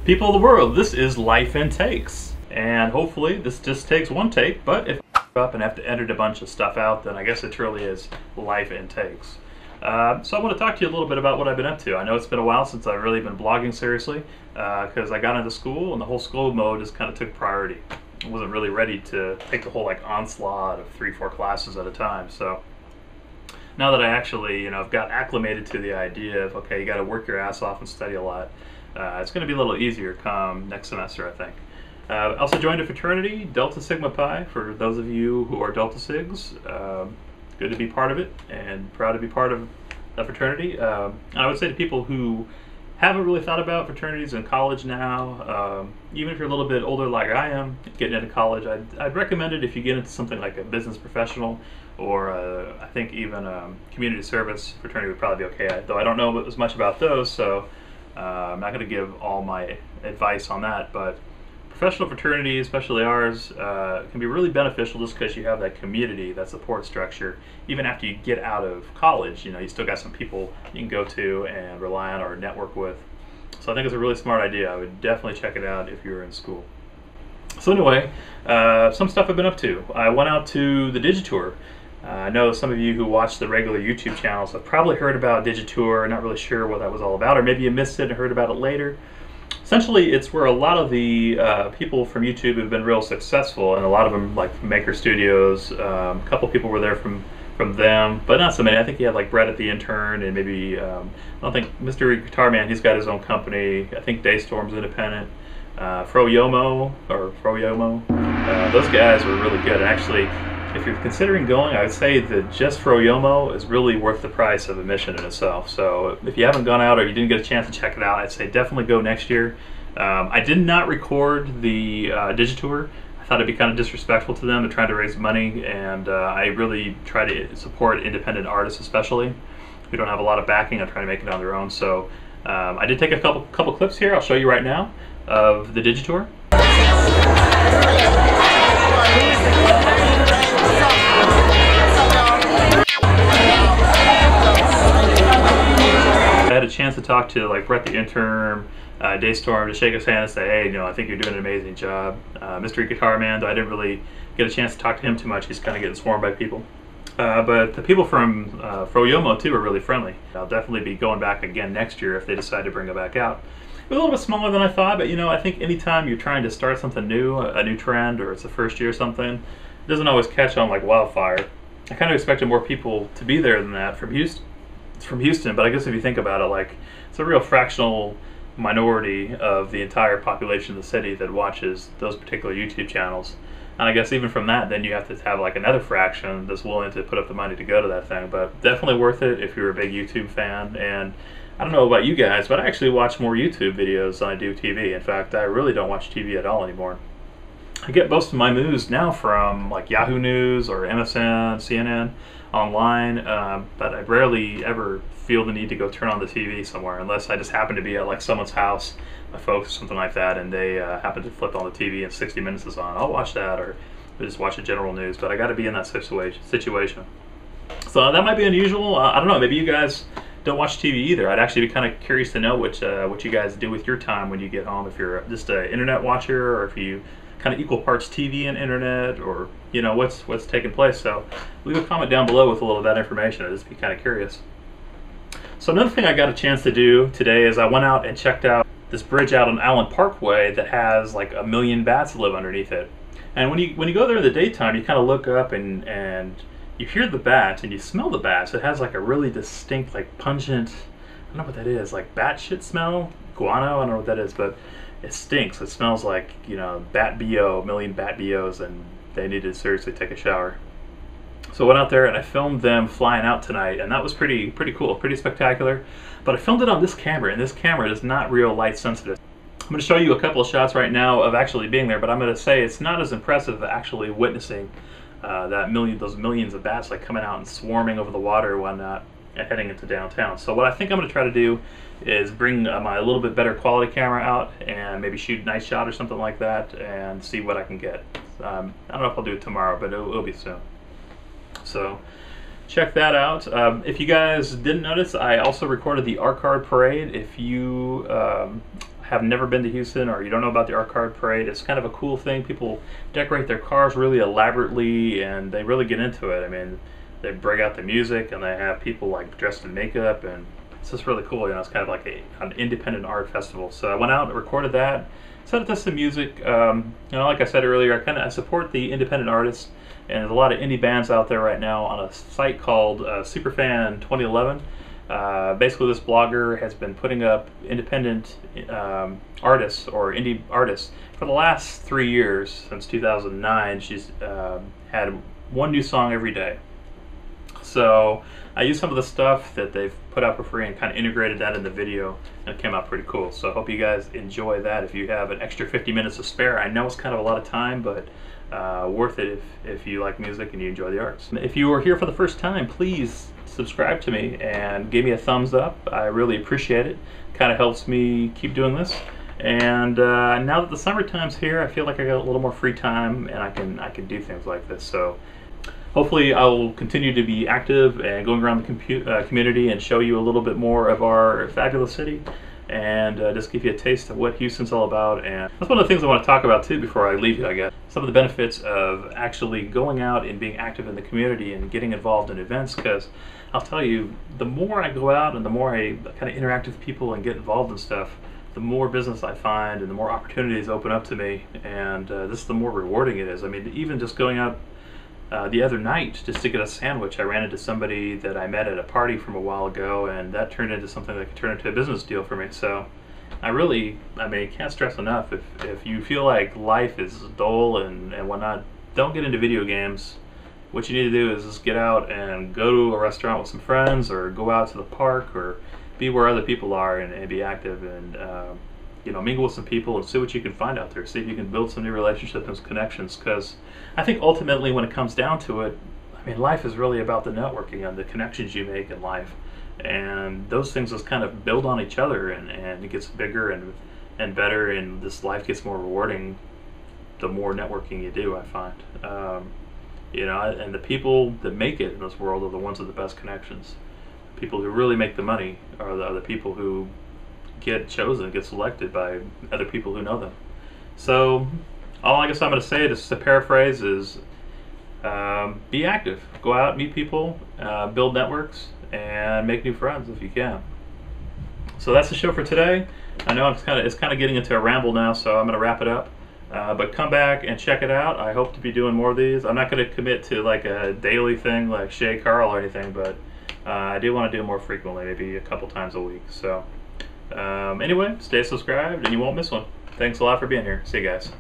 People of the world, this is Life in Takes, and hopefully this just takes one take, but if I up and have to edit a bunch of stuff out, then I guess it truly is Life in Takes. So I want to talk to you a little bit about what I've been up to. I know it's been a while since I've really been blogging seriously, because I got into school and the whole school mode just kind of took priority. I wasn't really ready to take the whole onslaught of 3-4 classes at a time, so now that I actually, I've got acclimated to the idea of, okay, you got to work your ass off and study a lot, it's going to be a little easier come next semester, I think. I also joined a fraternity, Delta Sigma Pi, for those of you who are Delta Sigs. Good to be part of it and proud to be part of a fraternity. I would say to people who haven't really thought about fraternities in college now, even if you're a little bit older like I am, getting into college, I'd recommend it if you get into something like a business professional or I think even community service fraternity would probably be okay, though I don't know as much about those, so I'm not going to give all my advice on that, but professional fraternities, especially ours, can be really beneficial just because you have that community, that support structure. Even after you get out of college, you still got some people you can go to and rely on or network with. So I think it's a really smart idea. I would definitely check it out if you were in school. So anyway, some stuff I've been up to. I went out to the Digitour. I know some of you who watch the regular YouTube channels have probably heard about Digitour, not really sure what that was all about, or maybe you missed it and heard about it later. Essentially, it's where a lot of the people from YouTube have been real successful, and a lot of them, like from Maker Studios, a couple people were there from them, but not so many. I think you had like Brett at the Intern, and maybe, I don't think Mr. Guitar Man, he's got his own company. I think Daystorm's independent. Froyomo, those guys were really good. And actually, if you're considering going, I would say that just Froyomo is really worth the price of admission in itself. So if you haven't gone out or you didn't get a chance to check it out, I'd say definitely go next year. I did not record the Digitour. I thought it'd be kind of disrespectful to them. They're trying to raise money, and I really try to support independent artists, especially who don't have a lot of backing and trying to make it on their own. So I did take a couple clips here. I'll show you right now of the Digitour. I had a chance to talk to like Brett the Intern, Daystorm, to shake his hand and say, hey, I think you're doing an amazing job. Mr. Guitar Man, though I didn't really get a chance to talk to him too much. He's kind of getting swarmed by people. But the people from Froyomo too are really friendly. I'll definitely be going back again next year if they decide to bring it back out. It was a little bit smaller than I thought, but I think anytime you're trying to start something new, a new trend, or it's the first year or something, it doesn't always catch on like wildfire. I kind of expected more people to be there than that from Houston. It's from Houston, but I guess if you think about it, like, it's a real fractional minority of the entire population of the city that watches those particular YouTube channels. And I guess even from that, then you have to have like another fraction that's willing to put up the money to go to that thing. But definitely worth it if you're a big YouTube fan. And I don't know about you guys, but I actually watch more YouTube videos than I do TV. In fact, I really don't watch TV at all anymore. I get most of my news now from like Yahoo News or MSN, CNN, online, but I rarely ever feel the need to go turn on the TV somewhere unless I just happen to be at like someone's house, my folks, or something like that, and they happen to flip on the TV and 60 Minutes is on. I'll watch that, or just watch the general news, but I got to be in that situation. So that might be unusual. I don't know, maybe you guys don't watch TV either. I'd actually be kind of curious to know what you guys do with your time when you get home, if you're just an internet watcher, or if you kind of equal parts TV and internet, or what's taking place. So leave a comment down below with a little of that information. I'd just be kind of curious. So another thing I got a chance to do today is I went out and checked out this bridge out on Allen Parkway that has like 1 million bats live underneath it. And when you go there in the daytime, you kind of look up and you hear the bats and you smell the bats. It has like a really distinct, like pungent, I don't know what that is, like bat shit smell, guano, I don't know what that is, but it stinks. It smells like, bat BO, 1 million bat BOs, and they need to seriously take a shower. So I went out there and I filmed them flying out tonight, and that was pretty cool, pretty spectacular. But I filmed it on this camera, and this camera is not real light sensitive. I'm going to show you a couple of shots right now of actually being there, but I'm going to say it's not as impressive actually witnessing those millions of bats like coming out and swarming over the water and whatnot and heading into downtown. So what I think I'm going to try to do is bring my little bit better quality camera out and maybe shoot a nice shot or something like that and see what I can get. I don't know if I'll do it tomorrow, but it'll be soon. So check that out. If you guys didn't notice, I also recorded the Art Card Parade. If you have never been to Houston or you don't know about the Art Card Parade, it's kind of a cool thing. People decorate their cars really elaborately and they really get into it. I mean, they break out the music and they have people like dressed in makeup, and it's just really cool. You know, it's kind of like an independent art festival. So I went out and recorded that, set it to some music. You know, like I said earlier, I support the independent artists, and there's a lot of indie bands out there right now on a site called Superfan 2011. Basically, this blogger has been putting up independent artists or indie artists for the last 3 years. Since 2009, she's had one new song every day. So I used some of the stuff that they've put out for free and kind of integrated that in the video, and it came out pretty cool. So I hope you guys enjoy that. If you have an extra 50 minutes to spare, I know it's kind of a lot of time, but worth it if you like music and you enjoy the arts. If you are here for the first time, please subscribe to me and give me a thumbs up. I really appreciate it. Kind of helps me keep doing this. And now that the summertime's here, I feel like I got a little more free time and I can do things like this. So hopefully I will continue to be active and going around the community and show you a little bit more of our fabulous city, and just give you a taste of what Houston's all about. And that's one of the things I want to talk about too before I leave you, I guess. Some of the benefits of actually going out and being active in the community and getting involved in events, because I'll tell you, the more I go out and the more I kind of interact with people and get involved in stuff, the more business I find and the more opportunities open up to me, and this the more rewarding it is. I mean, even just going out the other night just to get a sandwich, I ran into somebody that I met at a party from a while ago, and that turned into something that could turn into a business deal for me. So I mean, can't stress enough, if you feel like life is dull and whatnot, don't get into video games. What you need to do is just get out and go to a restaurant with some friends, or go out to the park, or be where other people are and be active, and you know, mingle with some people and see what you can find out there. See if you can build some new relationships and connections, because I think ultimately when it comes down to it, I mean, life is really about the networking and the connections you make in life, and those things just kind of build on each other, and it gets bigger and better, and this life gets more rewarding the more networking you do, I find. You know, and the people that make it in this world are the ones with the best connections. People who really make the money are the people who get chosen, get selected by other people who know them. So all I guess I'm going to say, just to paraphrase, is be active. Go out, meet people, build networks, and make new friends if you can. So that's the show for today. I know it's kind of getting into a ramble now, so I'm going to wrap it up. But come back and check it out. I hope to be doing more of these. I'm not going to commit to like a daily thing like Shay Carl or anything, but I do want to do more frequently, maybe a couple times a week. So anyway, stay subscribed and you won't miss one. Thanks a lot for being here. See you guys.